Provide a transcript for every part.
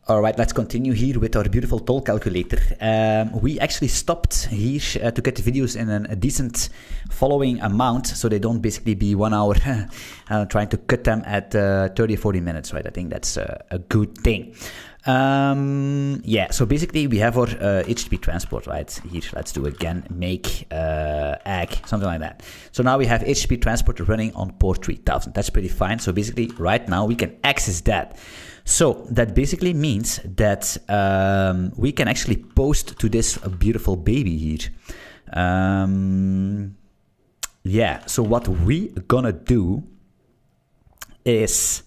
All right, let's continue here with our beautiful toll calculator. We actually stopped here to get the videos in a decent following amount, so they don't basically be 1 hour trying to cut them at 30 or 40 minutes, right? I think that's a good thing. Yeah, so basically we have our HTTP transport, right? Here, let's do again, make agg, something like that. So now we have HTTP transport running on port 3000. That's pretty fine. So basically right now we can access that. So that basically means that we can actually post to this beautiful baby here. Yeah, so what we gonna do is,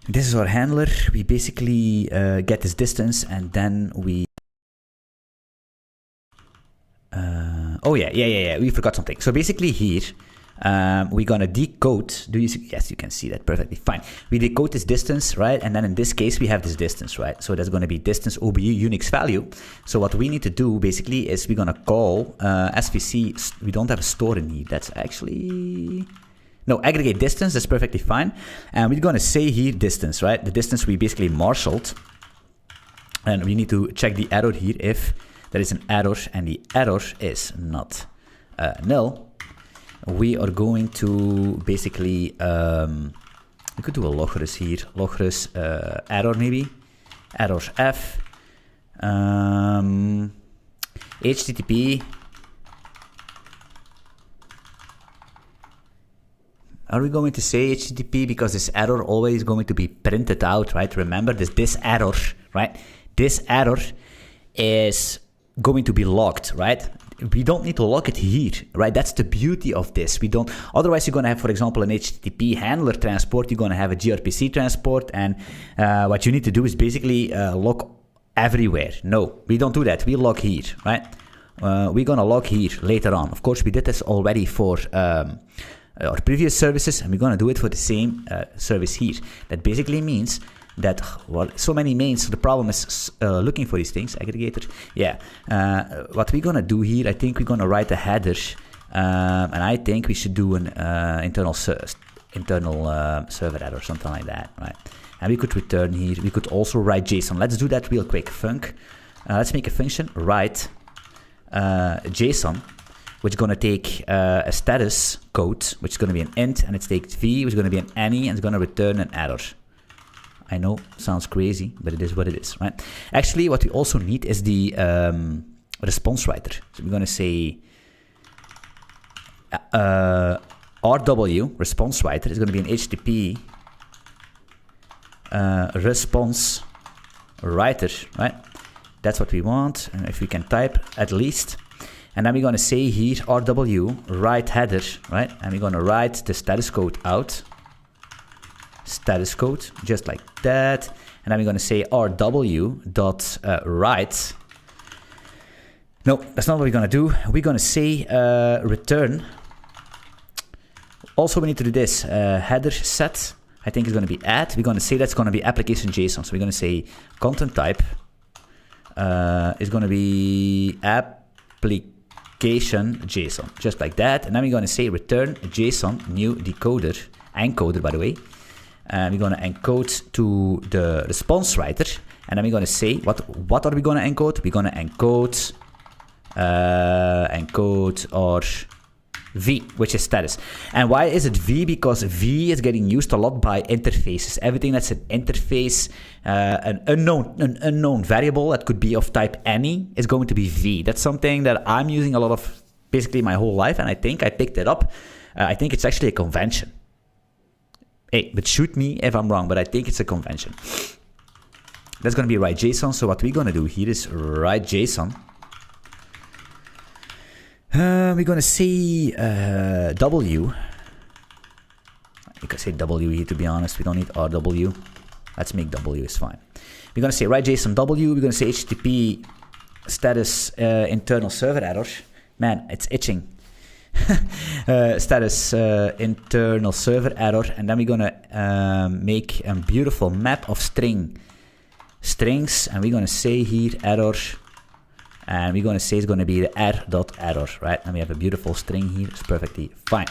this is our handler. We basically get this distance and then we... oh yeah, we forgot something. So basically here, we're gonna decode. Yes, you can see that perfectly fine. We decode this distance, right? And then in this case, we have this distance, right? So that's gonna be distance OBE Unix value. So what we need to do basically is we're gonna call SVC. We don't have a store in here. That's actually... No, aggregate distance, that's perfectly fine. And we're gonna say here distance, right? The distance we basically marshaled. And we need to check the error here if there is an error and the error is not null. We are going to basically, we could do a logres here, logres error maybe, error f, HTTP. Are we going to say HTTP because this error always going to be printed out, right? Remember this error, right? This error is going to be logged, right? We don't need to log it here, right? That's the beauty of this. We don't, otherwise you're going to have, for example, an HTTP handler transport. You're going to have a gRPC transport. And what you need to do is basically log everywhere. No, we don't do that. We log here, right? We're going to log here later on. Of course, we did this already for our previous services, and we're going to do it for the same service here. That basically means that, well, so many mains, so the problem is looking for these things, aggregator. Yeah, what we're going to do here, I think we're going to write a header, and I think we should do an internal server error, something like that, right? And we could return here. We could also write JSON. Let's do that real quick. Func. Let's make a function, write JSON, which is going to take a status code, which is going to be an int, and it's take v, which is going to be an any, and it's going to return an error. I know, sounds crazy, but it is what it is, right? Actually, what we also need is the response writer. So we're going to say RW, response writer, is going to be an HTTP response writer, right? That's what we want, and if we can type at least. And then we're going to say here RW, write header, right? And we're going to write the status code out. Status code, just like that. And then we're going to say rw.write. No, that's not what we're going to do. We're going to say return. Also, we need to do this header set. I think it's going to be add. We're going to say that's going to be application JSON. So we're going to say content type is going to be application JSON, just like that. And then we're going to say return JSON new decoder, encoder, by the way. And we're going to encode to the response writer. And then we're going to say, what are we going to encode? We're going to encode our V, which is status. And why is it V? Because V is getting used a lot by interfaces. Everything that's an interface, an unknown variable that could be of type any is going to be V. That's something that I'm using a lot of basically my whole life. And I think I picked it up. I think it's actually a convention. Hey, but shoot me if I'm wrong, but I think it's a convention. That's going to be write JSON. So what we're going to do here is write JSON. We're going to say W. You can say W here, to be honest. We don't need RW. Let's make W, is fine. We're going to say write JSON W. We're going to say HTTP status internal server error. Man, it's itching. Status internal server error, and then we're gonna make a beautiful map of strings, and we're gonna say here error, and we're gonna say it's gonna be the r.error, right? And we have a beautiful string here. It's perfectly fine.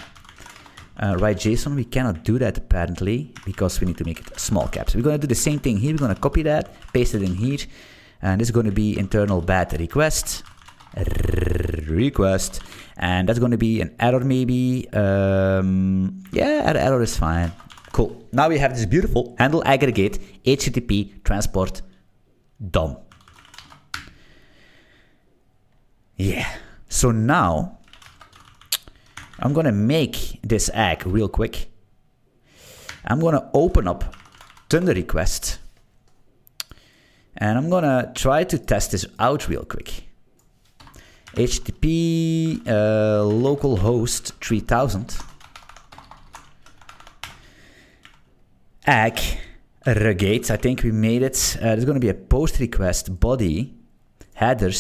write JSON. We cannot do that apparently because we need to make it small caps. We're going to do the same thing here. We're going to copy that, paste it in here, and this is going to be internal bad request, and that's going to be an error maybe. Yeah, error is fine. Cool. Now we have this beautiful handle aggregate HTTP transport done. Yeah. So now I'm going to make this egg real quick. I'm going to open up Thunder request. And I'm going to try to test this out real quick. HTTP localhost 3000. Aggregate. I think we made it. There's going to be a post request body. Header.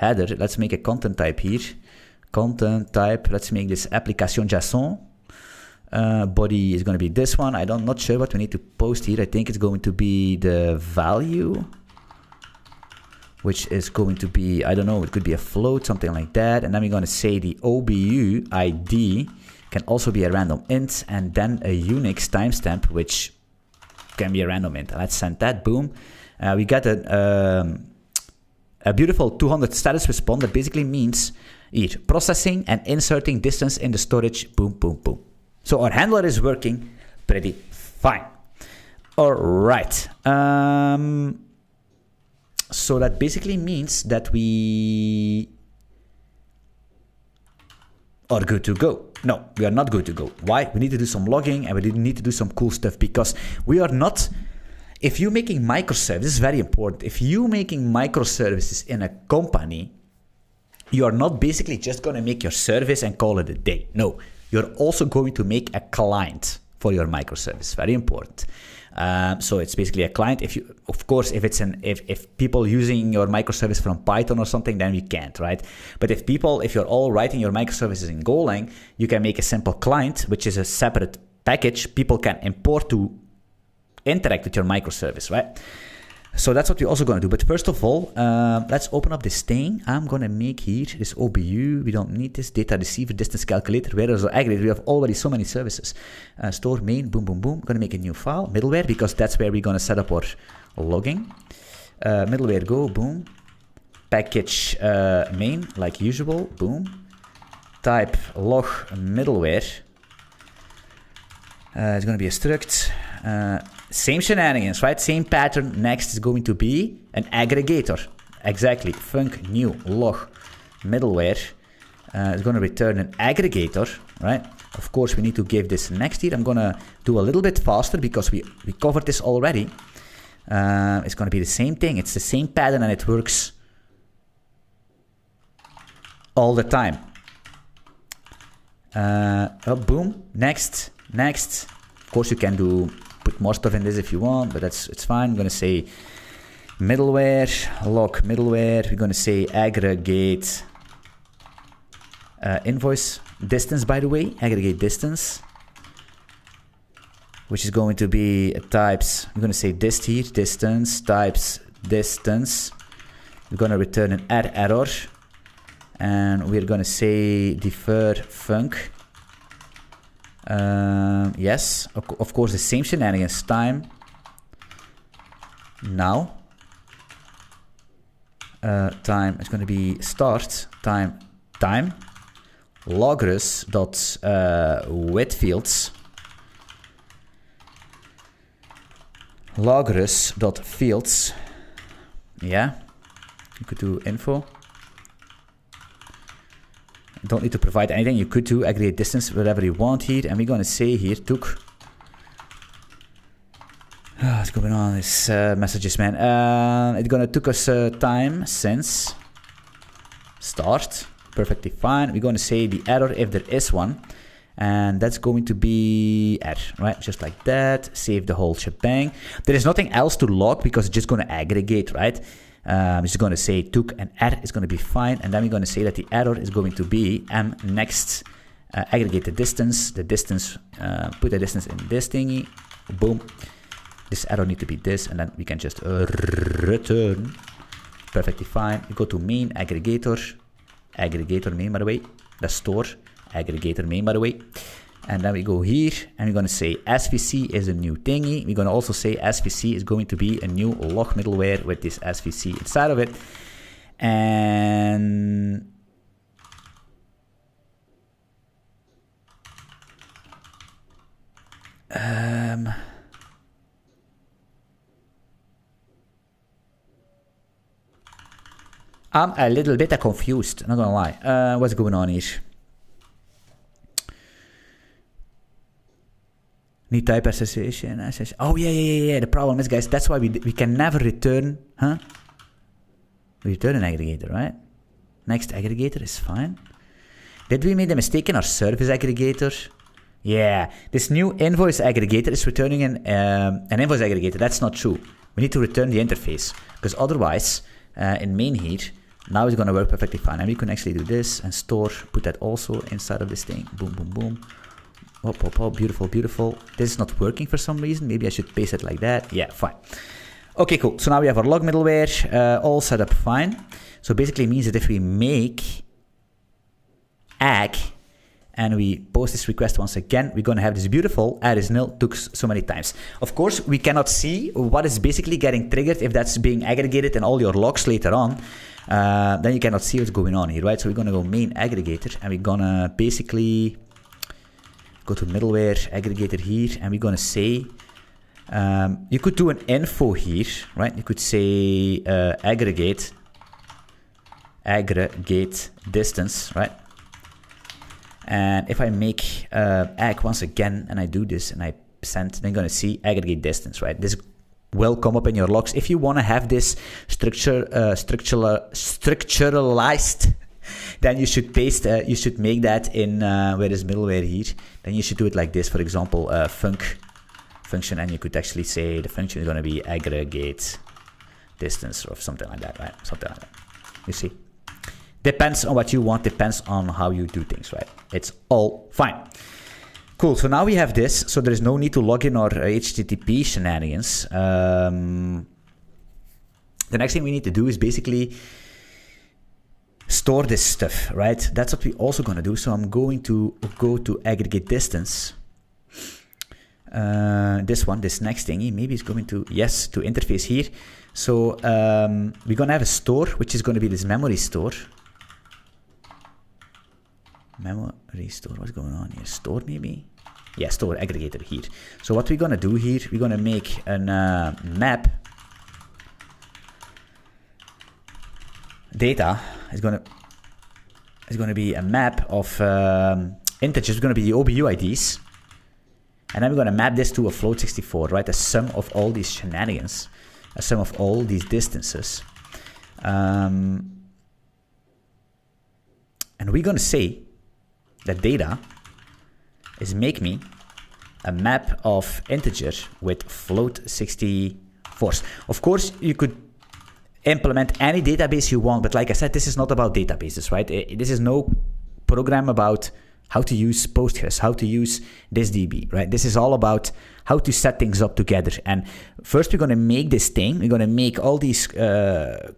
Let's make a content type here. Content type, let's make this application JSON. Body is going to be this one. I'm not sure what we need to post here. I think it's going to be the value, which is going to be, I don't know, it could be a float, something like that. And then we're going to say the OBU ID can also be a random int, and then a Unix timestamp, which can be a random int. Let's send that, boom. We got a beautiful 200 status response that basically means here, processing and inserting distance in the storage, boom, boom, boom. So our handler is working pretty fine. All right. So that basically means that we are good to go. No, we are not good to go. Why? We need to do some logging and we need to do some cool stuff because we are not... If you're making microservices, this is very important. If you're making microservices in a company, you are not basically just going to make your service and call it a day. No, you're also going to make a client for your microservice. Very important. So it's basically a client. If you, of course, if people using your microservice from Python or something, then we can't, right? But if you're all writing your microservices in Golang, you can make a simple client, which is a separate package people can import to interact with your microservice, right? So that's what we're also going to do. But first of all, let's open up this thing. I'm going to make here this OBU. We don't need this data receiver distance calculator. Where is our aggregator? We have already so many services. Store main, boom, boom, boom. I'm going to make a new file, middleware, because that's where we're going to set up our logging. Middleware go, boom. Package main, like usual, boom. Type log middleware. It's going to be a struct. Same shenanigans, right? Same pattern. Next is going to be an aggregator. Exactly. Func new log middleware. It's going to return an aggregator, right? Of course, we need to give this next here. I'm going to do a little bit faster because we covered this already. It's going to be the same thing. It's the same pattern and it works all the time. Boom. Next. Of course, you can put more stuff in this if you want, but it's fine. I'm going to say middleware, log middleware. We're going to say aggregate invoice distance, by the way, aggregate distance, which is going to be types. I'm going to say dist here, distance, types distance. We're going to return an error, and we're going to say defer func. Yes, of course, the same shenanigans. Time now. Time is going to be start time logrus dot with fields logrus dot fields. Yeah, you could do info. Don't need to provide anything. You could do aggregate distance, whatever you want here. And we're going to say here, took. What's going on? This messages, man. It's going to took us time since start. Perfectly fine. We're going to say the error if there is one. And that's going to be error, right? Just like that. Save the whole shebang. There is nothing else to log because it's just going to aggregate, right? It's going to say took an error is going to be fine, and then we're going to say that the error is going to be next aggregate the distance, put the distance in this thingy, boom. This error need to be this, and then we can just return. Perfectly fine. We go to main aggregator main, by the way. The store aggregator main, by the way. And then we go here and we're going to say SVC is a new thingy. We're going to also say SVC is going to be a new log middleware with this SVC inside of it. And I'm a little bit confused, not gonna lie. What's going on here? Need type association. Oh, yeah. The problem is, guys, that's why we can never return, We return an aggregator, right? Next aggregator is fine. Did we make a mistake in our service aggregator? Yeah, this new invoice aggregator is returning an invoice aggregator. That's not true. We need to return the interface, because otherwise, in main here, now it's gonna work perfectly fine. And we can actually do this and store, put that also inside of this thing. Boom, boom, boom. Oh, beautiful. This is not working for some reason. Maybe I should paste it like that. Yeah, fine. Okay, cool. So now we have our log middleware all set up fine. So basically it means that if we make ag and we post this request once again, we're going to have this beautiful add is nil took so many times. Of course, we cannot see what is basically getting triggered if that's being aggregated in all your logs later on. Then you cannot see what's going on here, right? So we're going to go main aggregator and we're going to basically go to middleware aggregator here, and we're going to say, you could do an info here, right? You could say aggregate distance, right? And if I make ag once again, and I do this, and I send, then you're going to see aggregate distance, right? This will come up in your logs. If you want to have this structuralized, then you should paste, you should make that in, where is middleware here? Then you should do it like this, for example, function, and you could actually say the function is going to be aggregate distance or something like that, right? Something like that. You see? Depends on what you want, depends on how you do things, right? It's all fine. Cool, so now we have this, so there is no need to log in our HTTP shenanigans. The next thing we need to do is basically store this stuff, right? That's what we're also going to do. So I'm going to go to aggregate distance. This next thingy, maybe it's going to, yes, to interface here. So we're going to have a store, which is going to be this memory store. Memory store, what's going on here? Store maybe? Yeah, store aggregator here. So what we're going to do here, we're going to make a map. Data is going to be a map of integers. It's going to be the OBU IDs. And then we're going to map this to a float 64, right? A sum of all these shenanigans, a sum of all these distances. And we're going to say that data is make me a map of integer with float 64s. Of course, you could implement any database you want, but like I said, this is not about databases, right? This is no program about how to use Postgres, how to use this DB, right? This is all about how to set things up together. And first we're going to make this thing. We're going to make all these, this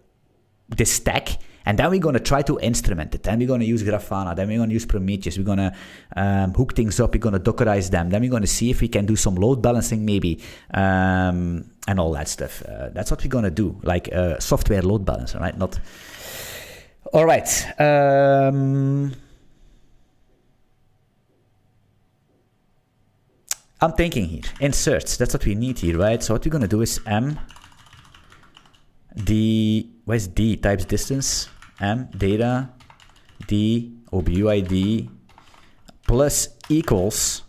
stack, and then we're going to try to instrument it. Then we're going to use Grafana. Then we're going to use Prometheus. We're going to hook things up. We're going to Dockerize them. Then we're going to see if we can do some load balancing maybe, and all that stuff. That's what we're going to do, like software load balancer, right? Not. All right. I'm thinking here, inserts, that's what we need here, right? So what we're going to do is where's D types distance, data, D, OBU ID, plus equals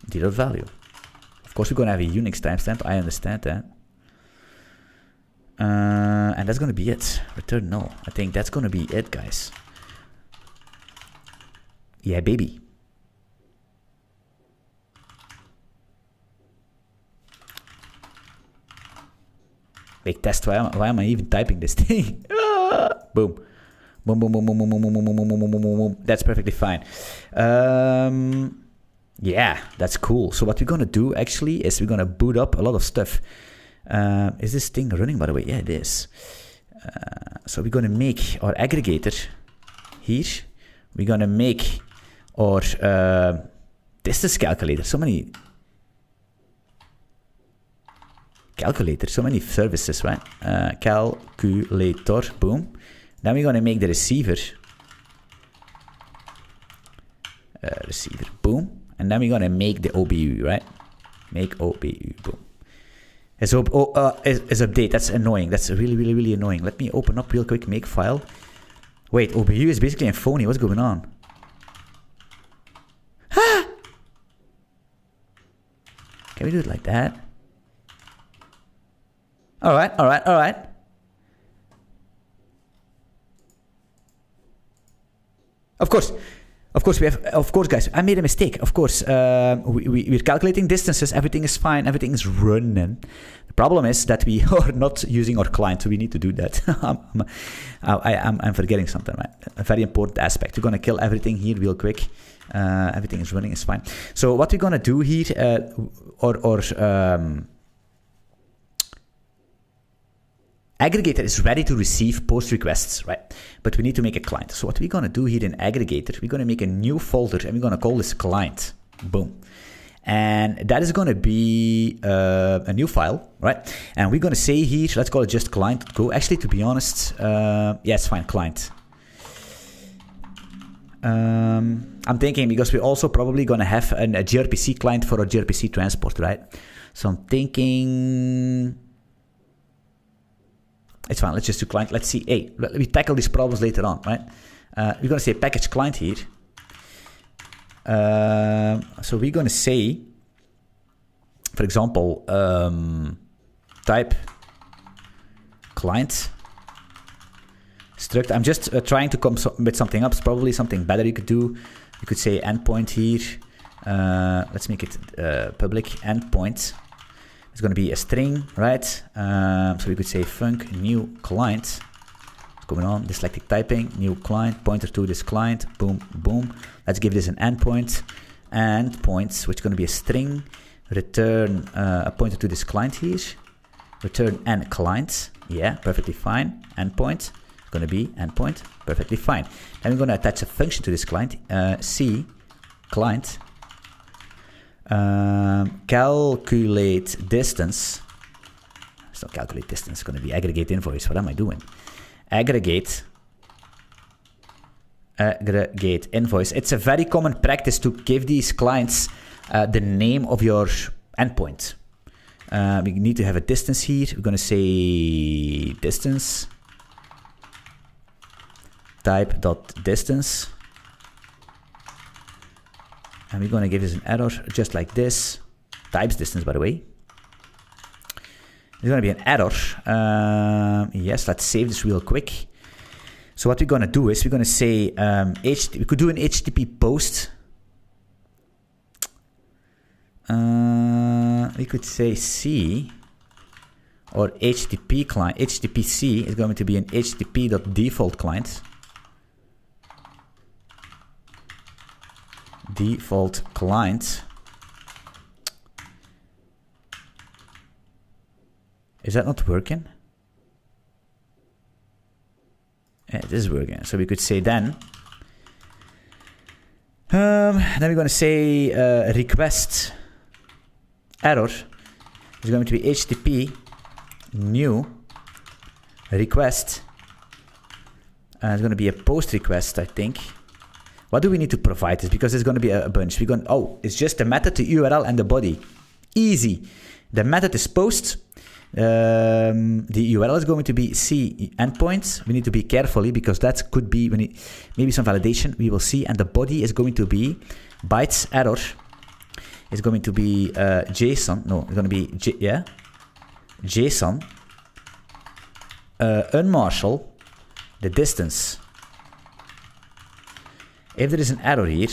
D.value. Of course, we're going to have a Unix timestamp, I understand that. And that's going to be it. Return null. I think that's going to be it, guys. Yeah, baby. Big test. Why am I even typing this thing? Boom. Boom, boom, boom, boom, boom, boom, boom, boom, boom, boom, boom, boom, boom. That's perfectly fine. Yeah, that's cool. So what we're going to do actually is we're going to boot up a lot of stuff. Is this thing running, by the way? Yeah, it is. So we're going to make our aggregator here. We're going to make our distance calculator. So many calculators, so many services, right? Calculator, boom. Then we're going to make the receiver. Receiver, boom. And then we're going to make the OBU, right? Make OBU, boom. Is update. That's annoying. That's really annoying. Let me open up real quick. Make file. Wait, OBU is basically a phony. What's going on? Ah! Can we do it like that? All right. Of course, guys, I made a mistake. Of course, we're calculating distances. Everything is fine. Everything is running. The problem is that we are not using our client, so we need to do that. I'm forgetting something, right? A very important aspect. We're going to kill everything here real quick. Everything is running, it's fine. So what we're going to do here, Aggregator is ready to receive post requests, right? But we need to make a client. So what we're going to do here in Aggregator, we're going to make a new folder and we're going to call this client. Boom. And that is going to be a new file, right? And we're going to say here, let's call it just client.go. Actually, to be honest, yeah, it's fine, client. I'm thinking because we're also probably going to have a gRPC client for a gRPC transport, right? So I'm thinking... It's fine, let's just do client. Let's see. Hey, we tackle these problems later on, right? We're going to say package client here. So we're going to say, for example, type client struct. I'm just trying to come with something up. It's probably something better you could do. You could say endpoint here. Let's make it public endpoint. It's going to be a string, right? So we could say func new client. What's going on? Dyslexic typing, new client, pointer to this client, boom, boom. Let's give this an endpoint. Endpoints, which is going to be a string. Return a pointer to this client here. Return n client. Yeah, perfectly fine. Endpoint. It's going to be endpoint. Perfectly fine. Then we're going to attach a function to this client. C client. Calculate distance. It's not calculate distance, it's going to be aggregate invoice. What am I doing? Aggregate invoice. It's a very common practice to give these clients the name of your endpoint. We need to have a distance here. We're going to say distance type.distance. And we're going to give this an error just like this. Types distance, by the way. There's going to be an error. Yes, let's save this real quick. So what we're going to do is we're going to say, we could do an HTTP post. We could say C or HTTP client. HTTPC is going to be an HTTP.default client. Default client. Is that not working? Yeah, it is working. So we could say then we're going to say request error is going to be HTTP new request. It's going to be a post request, I think. What do we need to provide this? Because there's going to be a bunch. We're going, it's just the method, the URL, and the body. Easy. The method is post. The URL is going to be C endpoints. We need to be carefully because that could be maybe some validation. We will see. And the body is going to be bytes error. It's going to be JSON. No, it's going to be JSON. Unmarshal the distance. If there is an error here,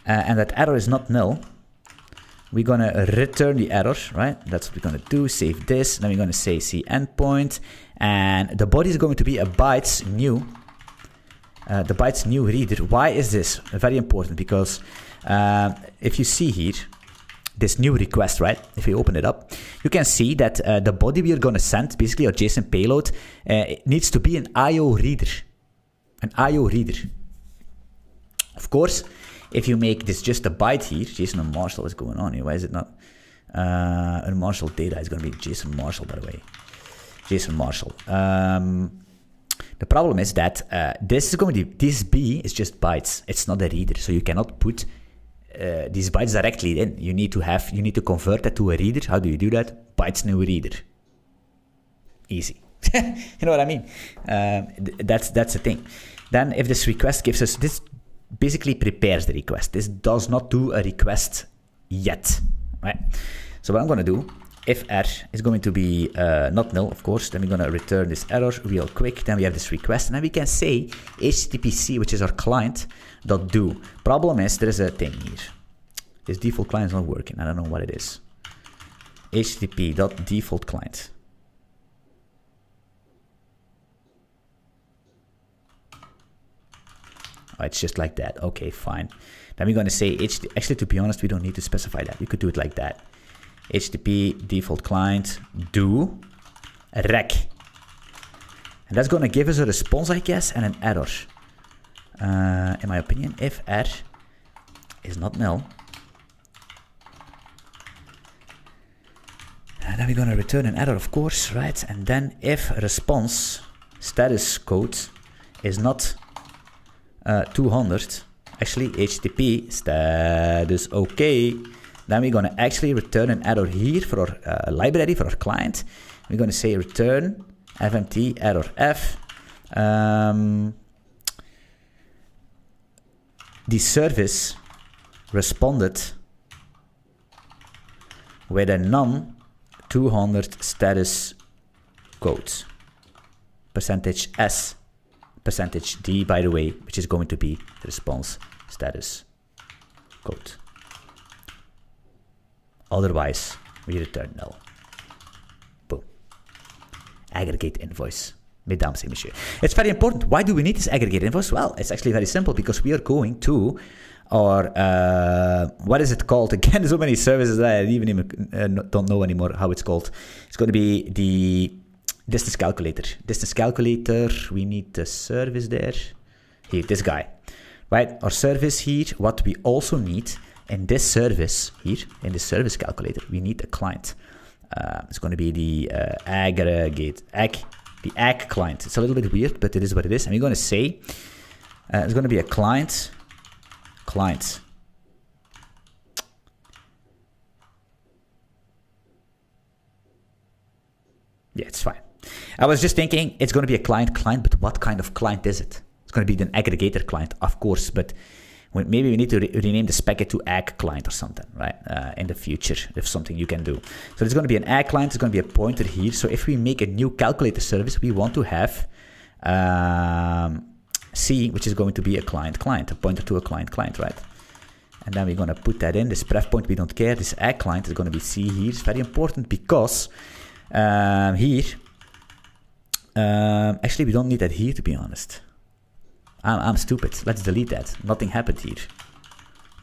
and that error is not null, we're going to return the error, right? That's what we're going to do. Save this. Then we're going to say C endpoint. And the body is going to be a bytes new. The bytes new reader. Why is this? Very important because if you see here, this new request, right? If we open it up, you can see that the body we are going to send, basically our JSON payload, it needs to be an IO reader. An IO reader. Of course, if you make this just a byte here, JSON and Marshall, what's going on here? Why is it not? And Marshall data is going to be JSON Marshall, by the way. JSON Marshall. The problem is that this B is just bytes. It's not a reader, so you cannot put these bytes directly in. You need to convert that to a reader. How do you do that? Bytes new reader. Easy. You know what I mean? That's the thing. Then if this request gives us, this basically prepares the request. This does not do a request yet, right? So what I'm going to do, if r is going to be not null, of course, then we're going to return this error real quick. Then we have this request, and then we can say HTTPC, which is our client, .do. Problem is, there is a thing here. This default client is not working. I don't know what it is. HTTP.default client. Oh, it's just like that. Okay, fine. Then we're going to say actually, to be honest, we don't need to specify that. We could do it like that. HTTP default client do rec. And that's going to give us a response, I guess, and an error. In my opinion, if r is not null, and then we're going to return an error, of course, right? And then if response status code is not 200, actually HTTP status okay, then we're going to actually return an error here for our library, for our client. We're going to say return fmt error f. The service responded with a non-200 status code. %s, %d, by the way, which is going to be the response status code. Otherwise, we return null. Boom. Aggregate invoice. Mesdames et messieurs. It's very important. Why do we need this aggregate invoice? Well, it's actually very simple, because we are going to our, what is it called? Again, so many services that I even don't know anymore how it's called. It's going to be the distance calculator. Distance calculator, we need the service there. Here, this guy. Right? Our service here, what we also need in this service here, in the service calculator, we need a client. It's going to be the aggregate, the ag client. It's a little bit weird, but it is what it is. And we're going to say, it's going to be a client. Yeah, it's fine. I was just thinking it's going to be a client, but what kind of client is it? It's going to be an aggregator client, of course, but maybe we need to rename the packet to ag client or something, right? In the future, if something you can do. So there's going to be an ag client, there's going to be a pointer here. So if we make a new calculator service, we want to have C, which is going to be a client, a pointer to a client, right? And then we're going to put that in. This pref point, we don't care. This ag client is going to be C here. It's very important because here, actually, we don't need that here, to be honest. I'm stupid. Let's delete that. Nothing happened here.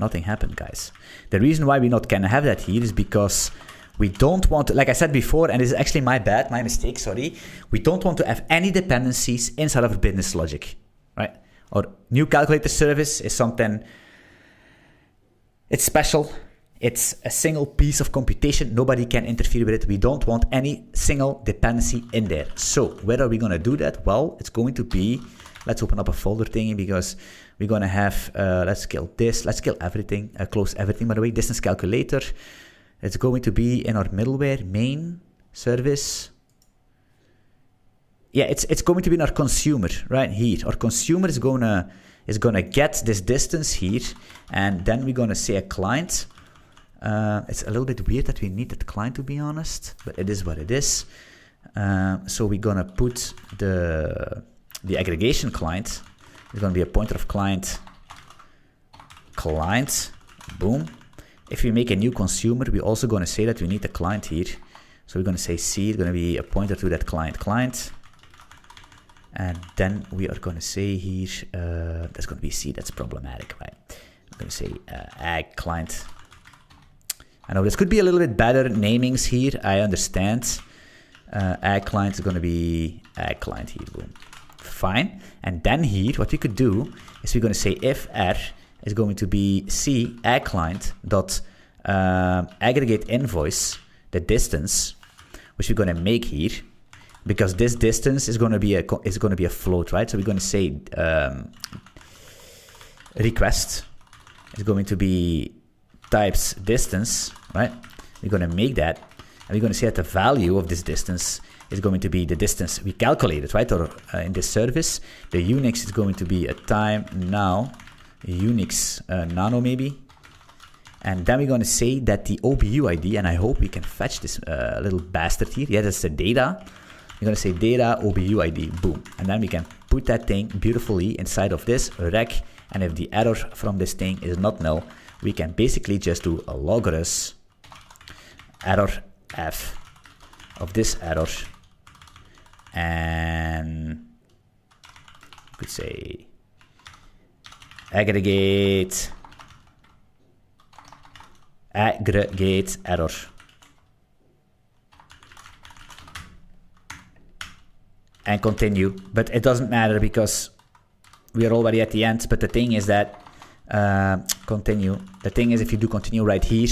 Nothing happened, guys. The reason why we not can have that here is because we don't want to, like I said before, and this is actually my mistake, sorry. We don't want to have any dependencies inside of a business logic, right? Our new calculator service is something, it's special. It's a single piece of computation. Nobody can interfere with it. We don't want any single dependency in there. So where are we going to do that? Well, it's going to be, let's open up a folder thingy because we're going to have, let's kill this. Let's kill everything, close everything, by the way. Distance calculator. It's going to be in our middleware main service. Yeah, it's going to be in our consumer right here. Our consumer is gonna get this distance here, and then we're gonna say a client. It's a little bit weird that we need that client, to be honest, but it is what it is. So we're gonna put the aggregation client. It's gonna be a pointer of client. Boom. If we make a new consumer, we're also gonna say that we need a client here. So we're gonna say C is gonna be a pointer to that client. And then we are gonna say here, that's gonna be C. That's problematic, right? I'm gonna say ag client. I know this could be a little bit better namings here. I understand. Ag client is going to be ag client here. Boom. Fine. And then here, what we could do is we're going to say if r is going to be c ag client dot aggregate invoice, the distance, which we're going to make here, because this distance is going to be a float, right? So we're going to say request is going to be types distance, right? We're going to make that, and we're going to say that the value of this distance is going to be the distance we calculated, right? Or in this service, the Unix is going to be a time now, Unix nano maybe. And then we're going to say that the OBU ID, and I hope we can fetch this little bastard here. Yeah, that's the data. We're going to say data OBU ID, boom. And then we can put that thing beautifully inside of this rec. And if the error from this thing is not null, we can basically just do a logRus error f of this error. And we could say aggregate error. And continue, but it doesn't matter because we are already at the end. But the thing is that continue. The thing is, if you do continue right here,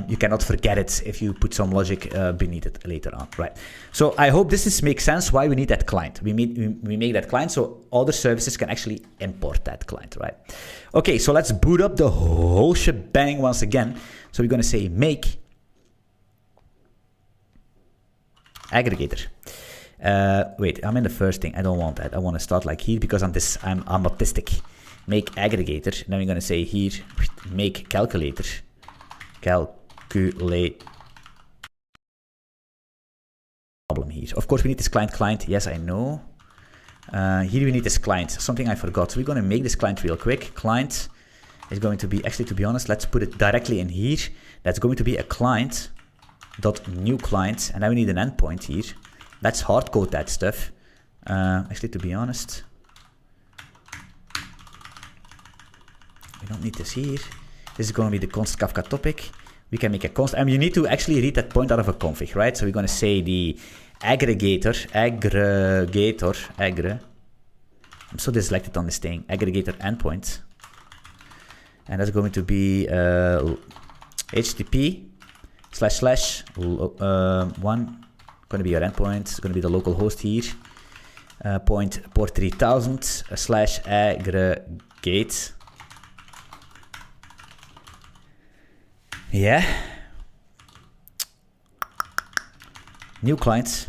you cannot forget it if you put some logic beneath it later on, right? So I hope this makes sense why we need that client. We make that client so other services can actually import that client, right? Okay, so let's boot up the whole shebang once again. So we're going to say make aggregator. Wait, I'm in the first thing. I don't want that. I want to start like here because I'm autistic. Make aggregator. Then we're going to say here, make calculator. Calculate problem here. Of course, we need this client. Yes, I know. Here we need this client. Something I forgot. So we're going to make this client real quick. Client is going to be, actually, to be honest, let's put it directly in here. That's going to be a client dot new client. And then we need an endpoint here. Let's hard code that stuff. Actually, to be honest, we don't need this here. This is going to be the const Kafka topic. We can make a const, and you need to actually read that point out of a config, right? So we're going to say the aggregator, I'm so dyslexic on this thing, aggregator endpoint. And that's going to be HTTP // one. Going to be your endpoint. It's going to be the local host here. Port 3000 / aggregate. Yeah. New client.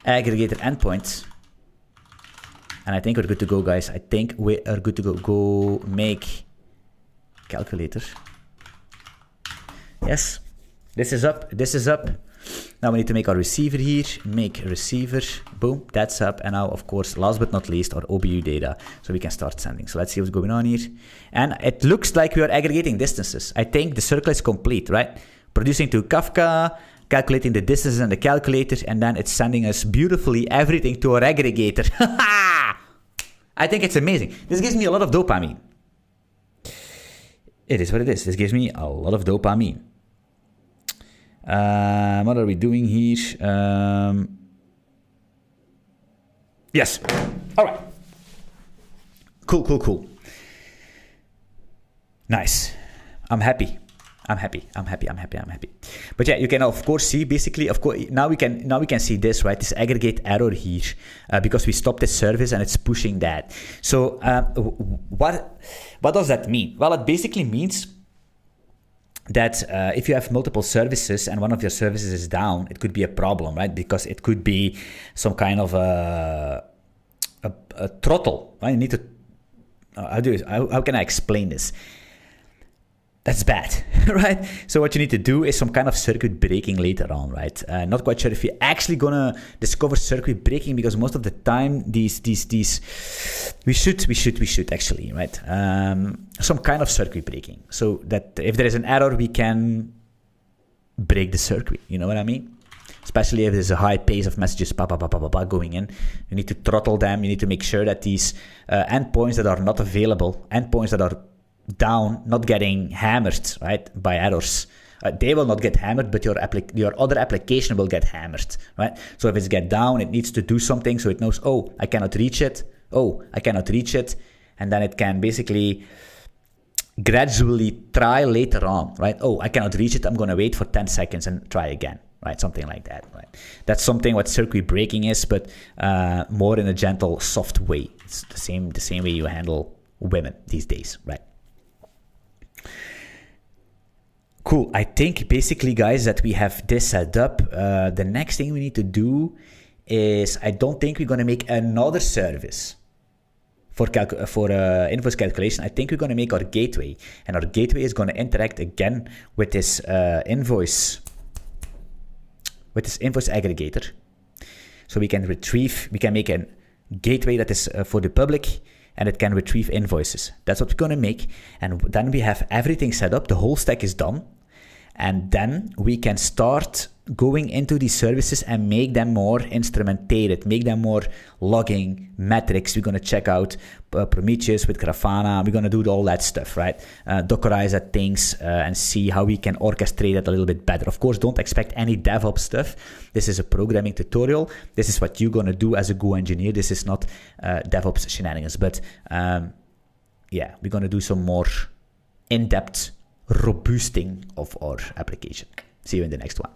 Aggregator endpoint. And I think we're good to go, guys. I think we are good to go. Go make calculator. Yes. This is up. This is up. Now we need to make our receiver here, make receiver, boom, that's up. And now, of course, last but not least, our OBU data, so we can start sending. So let's see what's going on here. And it looks like we are aggregating distances. I think the circle is complete, right? Producing to Kafka, calculating the distances and the calculator, and then it's sending us beautifully everything to our aggregator. I think it's amazing. This gives me a lot of dopamine. It is what it is. This gives me a lot of dopamine. What are we doing here? Yes. All right. Cool. Nice. I'm happy. But yeah, you can of course see basically, of course, now we can see this, right? This aggregate error here, because we stopped the service and it's pushing that. So what does that mean? Well, it basically means that if you have multiple services and one of your services is down, it could be a problem, right? Because it could be some kind of a throttle, right? You need to, how can I explain this? That's bad, right? So what you need to do is some kind of circuit breaking later on, right? Not quite sure if you're actually gonna discover circuit breaking, because most of the time these we should actually, right? Some kind of circuit breaking, so that if there is an error, we can break the circuit. You know what I mean? Especially if there's a high pace of messages going in, you need to throttle them. You need to make sure that these endpoints that are not available, endpoints that are down, not getting hammered, right, by errors, They will not get hammered, but your other application will get hammered, right? So if it's get down, it needs to do something, so it knows, oh, I cannot reach it. Oh, I cannot reach it. And then it can basically gradually try later on, right? Oh, I cannot reach it. I'm going to wait for 10 seconds and try again, right? Something like that, right? That's something what circuit breaking is, but more in a gentle, soft way. It's the same way you handle women these days, right? Cool. I think basically, guys, that we have this set up. The next thing we need to do is, I don't think we're going to make another service for invoice calculation. I think we're going to make our gateway, and our gateway is going to interact again with this invoice aggregator. So we can make a gateway that is for the public, and it can retrieve invoices. That's what we're going to make. And then we have everything set up. The whole stack is done. And then we can start going into these services and make them more instrumentated, make them more logging metrics. We're going to check out Prometheus with Grafana. We're going to do all that stuff, right? Dockerize that things and see how we can orchestrate it a little bit better. Of course, don't expect any DevOps stuff. This is a programming tutorial. This is what you're going to do as a Go engineer. This is not DevOps shenanigans. But yeah, we're going to do some more in-depth robusting of our application. See you in the next one.